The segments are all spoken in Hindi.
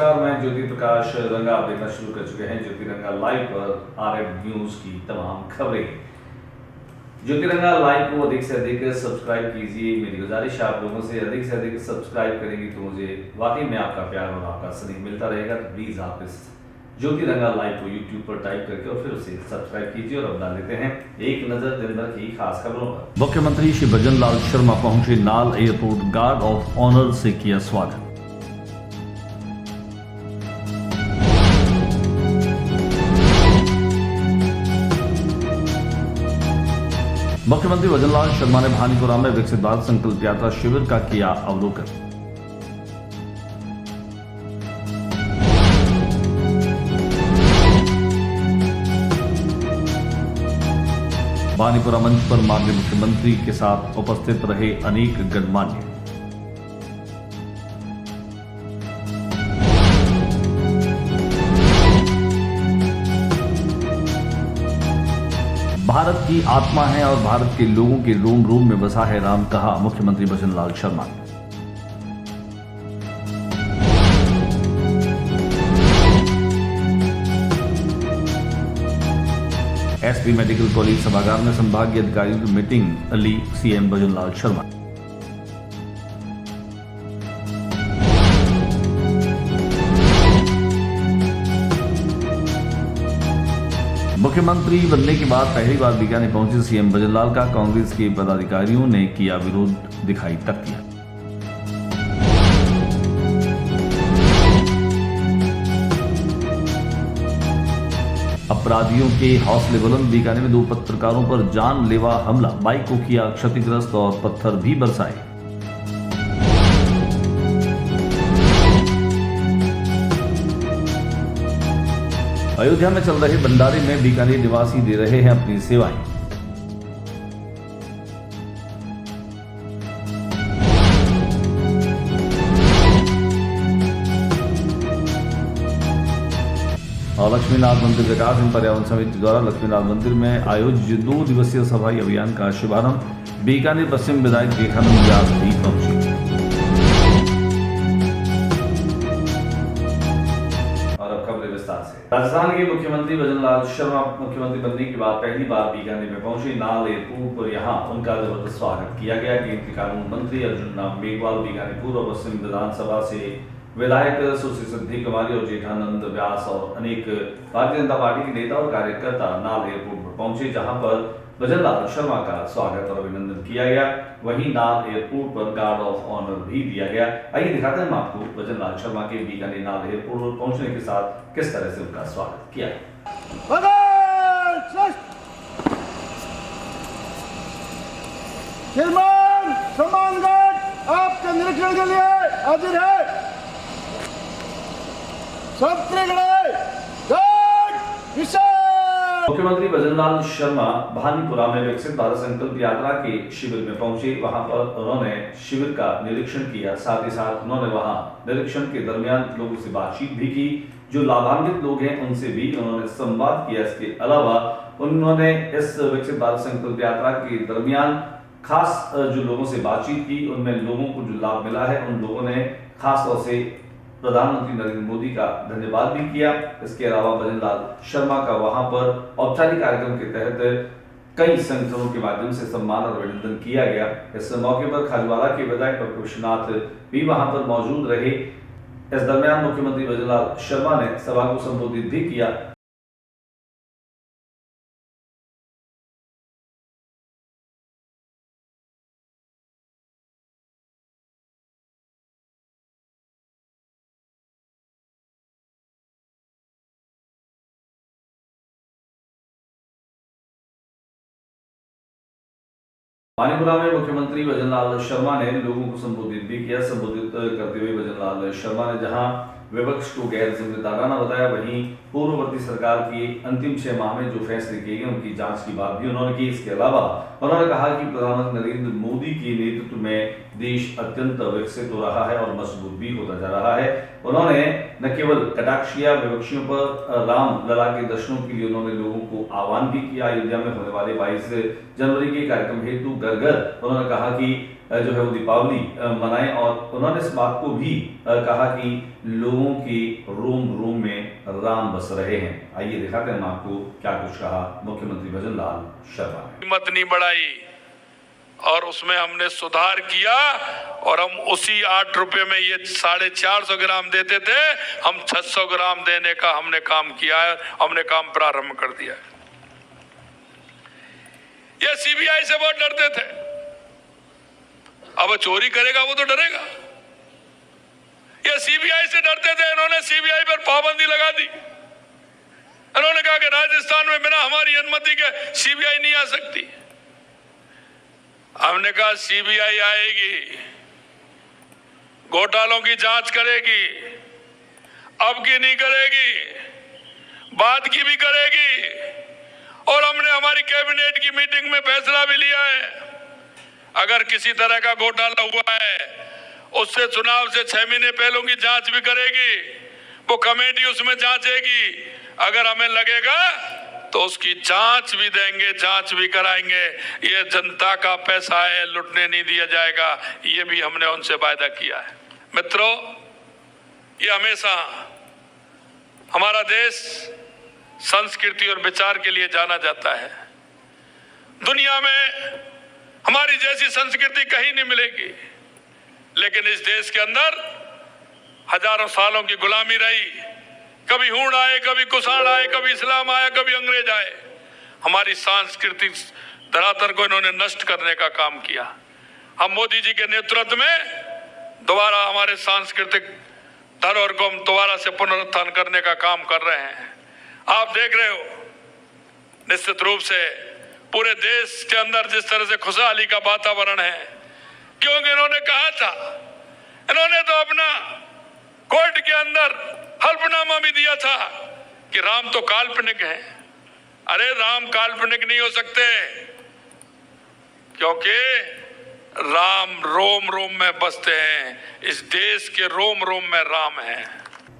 नमस्कार, मैं ज्योति प्रकाश रंगा। आप देखना शुरू कर चुके हैं ज्योति रंगा लाइव पर आरएफ न्यूज की तमाम खबरें। ज्योति रंगा लाइव को अधिक से अधिक सब्सक्राइब कीजिए। मेरी गुजारिश आप लोगों से अधिक सब्सक्राइब करेंगे तो मुझे वाकई में आपका प्यार और आपका स्नेह मिलता रहेगा। तो प्लीज आप इस ज्योति रंगा लाइव को यूट्यूब पर टाइप करके और फिर उसे सब्सक्राइब कीजिए। और अब डाल लेते हैं एक नजर दिन भर की खास खबरों पर। मुख्यमंत्री श्री भजन लाल शर्मा पहुंचे नाल एयरपोर्ट, गार्ड ऑफ ऑनर से किया स्वागत। मुख्यमंत्री भजन लाल शर्मा ने भानीपुरा में विकसित भारत संकल्प यात्रा शिविर का किया अवलोकन। भानीपुरा मंच पर माननीय मुख्यमंत्री के साथ उपस्थित रहे अनेक गणमान्य। भारत की आत्मा है और भारत के लोगों के रोम रोम में बसा है राम, कहा मुख्यमंत्री भजन लाल शर्मा ने। एसपी मेडिकल कॉलेज सभागार में संभागीय अधिकारियों की मीटिंग ली सीएम भजन लाल शर्मा। मुख्यमंत्री बनने के बाद पहली बार बीकानेर पहुंचे सीएम भजन लाल का कांग्रेस के पदाधिकारियों ने किया विरोध, दिखाई तख्तियां। अपराधियों के हौसले बुलंद, बीकानेर में 2 पत्रकारों पर जानलेवा हमला, बाइक को किया क्षतिग्रस्त और पत्थर भी बरसाए। अयोध्या में चल रहे भंडारे में बीकानेर निवासी दे रहे हैं अपनी सेवाएं। और लक्ष्मीनाथ मंदिर विकास एवं पर्यावरण समिति द्वारा लक्ष्मीनाथ मंदिर में आयोजित 2 दिवसीय सफाई अभियान का शुभारंभ। बीकानेर पश्चिम विधायक जेठानंद व्यास भी पहुंचे। राजस्थान के मुख्यमंत्री भजन लाल शर्मा मुख्यमंत्री बनने के बाद पहली बार बीकानेर में पहुंचे। नाल एयरपोर्ट पर यहां उनका जबरदस्त स्वागत किया गया। केंद्रीय कानून मंत्री अर्जुन राम मेघवाल, बीकानेर पूर्व पश्चिम विधानसभा से विधायक सुश्री सिद्धि कुमारी और जेठानंद व्यास और अनेक भारतीय जनता पार्टी के नेता और कार्यकर्ता नाल एयरपोर्ट पर पहुंचे, जहां पर भजन लाल शर्मा का स्वागत और अभिनंदन किया गया। वहीं नाल एयरपोर्ट पर गार्ड ऑफ ऑनर भी दिया गया। आइए दिखाते हैं हम आपको भजन लाल शर्मा के बीकानेर नाल एयरपोर्ट पर पहुंचने के साथ किस तरह से उनका स्वागत किया। आपके निरीक्षण के लिए हाजिर है। मुख्यमंत्री भजन लाल शर्मा भानीपुरा में विकसित भारत संकल्प यात्रा के शिविर में पहुंचे। वहां पर उन्होंने शिविर का निरीक्षण किया। साथ ही साथ उन्होंने वहां निरीक्षण के दरमियान लोगों से बातचीत भी की। जो लाभान्वित लोग हैं उनसे भी उन्होंने संवाद किया। इसके अलावा उन्होंने इस विकसित भारत संकल्प यात्रा के दरमियान खास जो लोगों से बातचीत की, उनमें लोगों को जो लाभ मिला है उन लोगों ने खास तौर से प्रधानमंत्री नरेंद्र मोदी का धन्यवाद भी किया। इसके अलावा भजन लाल शर्मा का वहां पर औपचारिक कार्यक्रम के तहत कई संगठनों के माध्यम से सम्मान और अभिनंदन किया गया। इस मौके पर खाजवाड़ा के विधायक डॉक्टर विश्वनाथ भी वहां पर मौजूद रहे। इस दरमियान मुख्यमंत्री भजन लाल शर्मा ने सभा को संबोधित भी किया। भानीपुरा में मुख्यमंत्री भजन लाल शर्मा ने लोगों को संबोधित भी किया। संबोधित करते हुए भजन लाल शर्मा ने जहां विपक्ष को गैर जिम्मेदाराना बताया, वहीं पूर्ववर्ती सरकार की अंतिम 6 माह में जो फैसले किए गए उनकी जांच की बात भी उन्होंने की। इसके अलावा उन्होंने कहा कि प्रधानमंत्री नरेंद्र मोदी के नेतृत्व में देश अत्यंत विकसित हो रहा है और मजबूत भी होता जा रहा है। उन्होंने न केवल कटाक्ष किया विपक्षियों पर, राम लला के दर्शनों के लिए उन्होंने लोगों को आह्वान भी किया। अयोध्या में होने वाले 22 जनवरी के कार्यक्रम हेतु घर घर उन्होंने कहा कि जो है वो दीपावली मनाएं और उन्होंने इस बात को भी कहा कि लोगों के रोम रोम में राम बस रहे हैं। आइए दिखाते हैं हम आपको क्या कुछ कहा मुख्यमंत्री भजनलाल शर्मा ने। कीमत नहीं बढ़ाई और उसमें हमने सुधार किया और हम उसी 8 रुपए में ये 450 ग्राम देते थे, हम 600 ग्राम देने का हमने काम किया है, हमने काम प्रारंभ कर दिया है। ये सीबीआई से बहुत डरते थे, अब चोरी करेगा वो तो डरेगा। ये सीबीआई से डरते थे, इन्होंने सीबीआई पर पाबंदी लगा दी। इन्होंने कहा कि राजस्थान में बिना हमारी अनुमति के सीबीआई नहीं आ सकती। हमने कहा सीबीआई आएगी, घोटालों की जांच करेगी, अब की नहीं करेगी, बाद की भी करेगी। और हमने हमारी कैबिनेट की मीटिंग में फैसला भी लिया है, अगर किसी तरह का घोटाला हुआ है उससे चुनाव से 6 महीने पहले की जांच भी करेगी, वो कमेटी उसमें जांचेगी। अगर हमें लगेगा तो उसकी जांच भी देंगे, जांच भी कराएंगे। ये जनता का पैसा है, लुटने नहीं दिया जाएगा, ये भी हमने उनसे वायदा किया है। मित्रों, ये हमेशा हमारा देश संस्कृति और विचार के लिए जाना जाता है। दुनिया में हमारी जैसी संस्कृति कहीं नहीं मिलेगी, लेकिन इस देश के अंदर हजारों सालों की गुलामी रही। कभी हूण आए, कभी कुषाण आए, कभी इस्लाम आया, कभी अंग्रेज आए। हमारी सांस्कृतिक धरातल को इन्होंने नष्ट करने का काम किया। हम मोदी जी के नेतृत्व में दोबारा हमारे सांस्कृतिक धरोहर को हम दोबारा से पुनरुत्थान करने का काम कर रहे हैं। आप देख रहे हो, निश्चित रूप से पूरे देश के अंदर जिस तरह से खुशहाली का वातावरण है, क्योंकि इन्होंने कहा था, इन्होंने तो अपना कोर्ट के अंदर हल्फनामा भी दिया था कि राम तो काल्पनिक है। अरे राम काल्पनिक नहीं हो सकते, क्योंकि राम रोम रोम में बसते हैं। इस देश के रोम रोम में राम है।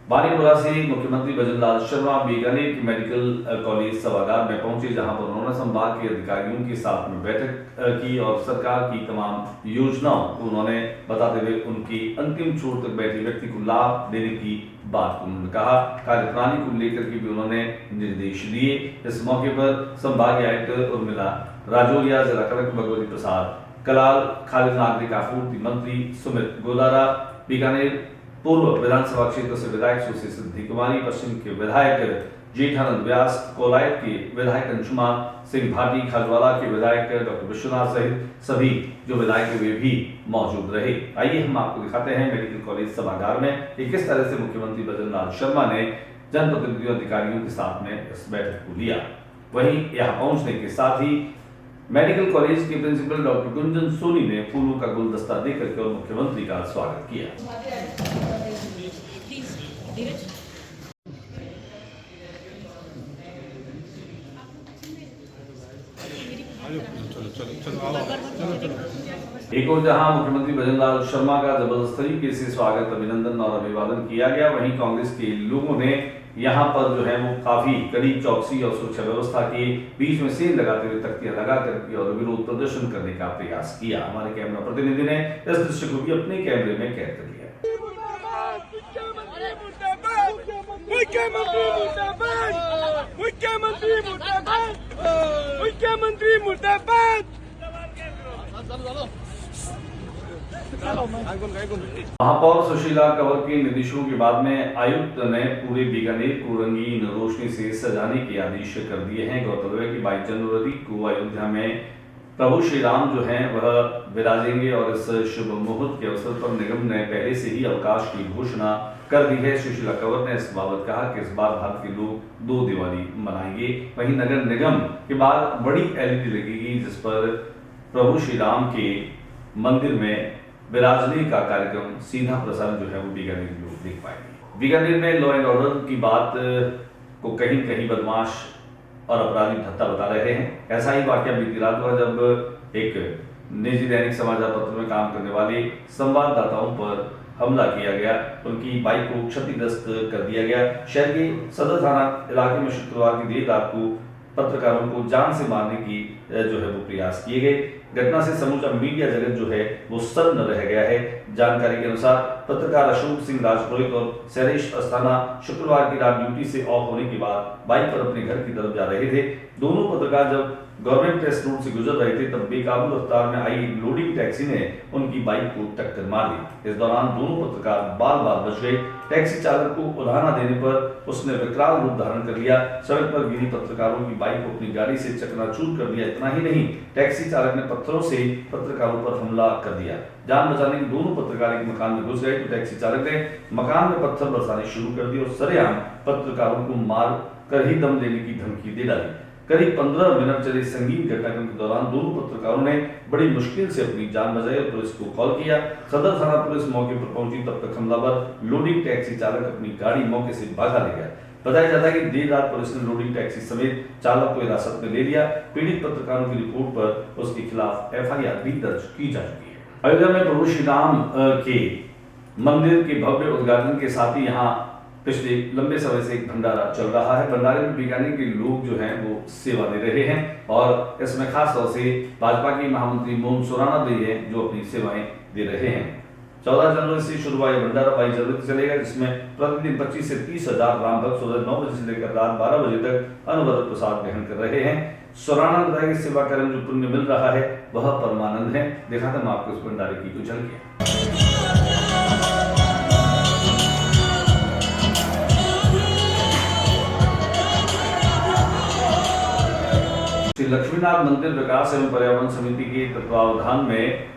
बानीपुरा से मुख्यमंत्री भजनलाल शर्मा बीकानेर के मेडिकल कॉलेज सभागार में पहुंचे, जहां पर उन्होंने संभाग के अधिकारियों के साथ में बैठक की और सरकार की तमाम योजनाओं को उन्होंने बताते हुए उनकी अंतिम छोर तक बैठे व्यक्ति को लाभ देने की बात को उन्होंने कहा। कार्यप्रणाली को लेकर के भी उन्होंने निर्देश दिए। इस मौके पर संभागीय आयुक्त उर्मिला राजौरिया, जिला कलेक्टर भगवती प्रसाद कलाल, खाद्य नागरिक आपूर्ति मंत्री सुमित गोदारा, बीकानेर पूर्व विधानसभा क्षेत्र से विधायक सुश्री सिद्धि कुमारी, पश्चिम के विधायक जेठानंद व्यास, कोलायत के विधायक अंशुमान सिंह भाटी, खाजवाला के विधायक डॉक्टर विश्वनाथ सहित सभी जो विधायक वे भी मौजूद रहे। आइए हम आपको दिखाते हैं मेडिकल कॉलेज सभागार में कि किस तरह से मुख्यमंत्री भजनलाल शर्मा ने जनप्रतिनिधियों अधिकारियों के साथ में इस बैठक को लिया। वहीं यहाँ पहुंचने के साथ ही मेडिकल कॉलेज के प्रिंसिपल डॉक्टर कुंजन सोनी ने फूलों का गुलदस्ता देकर और मुख्यमंत्री का स्वागत किया। एक और जहां मुख्यमंत्री भजनलाल शर्मा का जबरदस्त तरीके से स्वागत, अभिनंदन और अभिवादन किया गया, वहीं कांग्रेस के लोगों ने यहाँ पर जो है वो काफी कड़ी चौकसी और सुरक्षा व्यवस्था के बीच में सेंध लगाते हुए तख्तियां लगा करके और विरोध प्रदर्शन करने का प्रयास किया। हमारे कैमरा प्रतिनिधि ने इस दृश्य को भी अपने कैमरे में कैद कर लिया। महापौर सुशीला कंवर के निर्देशों के बाद में आयुक्त ने पूरे बीकानेर को रंगीन रोशनी से सजाने के आदेश कर दिए हैं। गौरतलब है कि 22 जनवरी को अयोध्या में प्रभु श्री राम जो हैं वह विराजेंगे और इस शुभ मुहूर्त के अवसर पर निगम ने पहले से ही अवकाश की घोषणा कर दी है। सुशीला कंवर ने इस बाबत कहा कि इस बार भारत के लोग 2 दिवाली मनाएंगे। वहीं नगर निगम के बाद बड़ी LED लगेगी, जिस पर प्रभु श्री राम के मंदिर में विराजने का कार्यक्रम सीधा प्रसारण जो है वो बीकानेर लोग देख पाएंगे। बीकानेर में लॉ एंड ऑर्डर की बात को कहीं कहीं बदमाश और अपराधी भत्ता बता रहे हैं। ऐसा ही वाकया बीती रात हुआ जब एक निजी दैनिक समाचार पत्र में काम करने वाले संवाददाताओं पर हमला किया गया, उनकी बाइक को क्षतिग्रस्त कर दिया गया। शहर के सदर थाना इलाके में शुक्रवार की देर रात को पत्रकारों को जान से मारने की जो है वो प्रयास किए गए। घटना से समूचा मीडिया जगत जो है वो सन्न रह गया है। जानकारी के अनुसार पत्रकार अशोक सिंह राजपुरोहित और शैलेश अस्थाना शुक्रवार की रात ड्यूटी से ऑफ होने के बाद बाइक पर अपने घर की तरफ जा रहे थे। दोनों पत्रकार जब गवर्नमेंट टेस्ट रूट से गुजर रहे थे तब बेकाबू रफ्तार में आई लोडिंग टैक्सी ने उनकी बाइक को टक्कर मार दी। इस दौरान दोनों पत्रकार बाल बाल बच गए। टैक्सी चालक को उड़ाना देने पर उसने विकराल रूप धारण कर लिया। सड़क पर गिरी पत्रकारों की बाइक को अपनी गाड़ी से चकनाचूर कर दिया। इतना ही नहीं, टैक्सी चालक ने पत्थरों से पत्रकारों पर हमला कर दिया। जान बचाने के दोनों पत्रकार एक मकान में घुस गए तो टैक्सी चालक ने मकान में पत्थर बरसाने शुरू कर दिए और सरेआम पत्रकारों को मार कर ही दम लेने की धमकी दे डाली। करीब 15 मिनट चले संगीन घटनाक्रम के दौरान दोनों पत्रकारों ने बड़ी मुश्किल से अपनी जान बचाई और पुलिस को कॉल किया। सदर थाना पुलिस मौके पर पहुंची, तब तक हमलावर लोडिंग टैक्सी चालक अपनी गाड़ी मौके से भागा ले गया। बताया जाता है कि देर रात पुलिस ने लोडिंग टैक्सी समेत चालक को हिरासत में ले लिया। पीड़ित पत्रकारों की रिपोर्ट पर उसके खिलाफ FIR भी दर्ज की जा चुकी है। अयोध्या में प्रभु श्री राम के मंदिर के भव्य उद्घाटन के साथ ही यहाँ पिछले लंबे समय से एक भंडारा चल रहा है। भंडारे में बीकानेर के लोग जो हैं वो सेवा दे रहे हैं और इसमें खास तौर से भाजपा के महामंत्री मोहन सुराना भी हैं जो अपनी सेवाएं दे रहे हैं। 14 जनवरी से शुरू हुआ यह भंडारा 22 जनवरी चलेगा, जिसमें प्रतिदिन 25 से 30 हजार राम भक्त सुबह 9 बजे से लेकर रात 12 बजे तक अनवरत प्रसाद ग्रहण कर रहे हैं। सुराना ने बताया कि सेवा कार्य में जो पुण्य मिल रहा है वह परमानंद है। दिखाते हम आपको इस भंडारे की कुछ झलकियां। श्री लक्ष्मीनाथ मंदिर विकास एवं पर्यावरण समिति के तत्वावधान में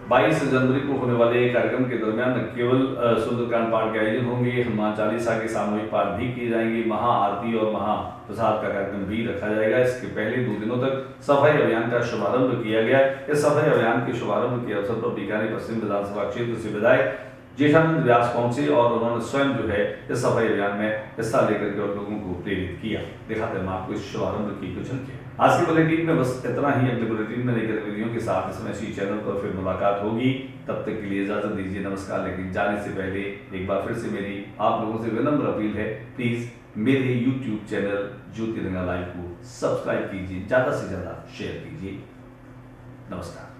22 जनवरी को होने वाले कार्यक्रम के दरमियान न केवल सुंदरकांड पाठ के आयोजन होंगे, हनुमान चालीसा के सामूहिक पाठ भी किए जाएंगे, महाआरती और महाप्रसाद का कार्यक्रम भी रखा जाएगा। इसके पहले 2 दिनों तक सफाई अभियान का शुभारंभ किया गया। इस सफाई अभियान के शुभारंभ के अवसर पर बीकानेर पश्चिम विधानसभा क्षेत्र से विधायक जेठानंद व्यास पहुंचे और उन्होंने स्वयं जो है इस सफाई अभियान में हिस्सा लेकर के लोगों को प्रेरित किया। दिखाते हैं आपको इस शुभारंभ की कुछ झलकियां। आज की बुलेटिन में बस इतना ही। अगले बुलेटिन में नई गतिविधियों के साथ इसमें इसी चैनल पर फिर मुलाकात होगी। तब तक के लिए इजाजत दीजिए, नमस्कार। लेकिन जाने से पहले एक बार फिर से मेरी आप लोगों से विनम्र अपील है, प्लीज मेरे YouTube चैनल ज्योतिरंगा लाइव को सब्सक्राइब कीजिए, ज्यादा से ज्यादा शेयर कीजिए। नमस्कार।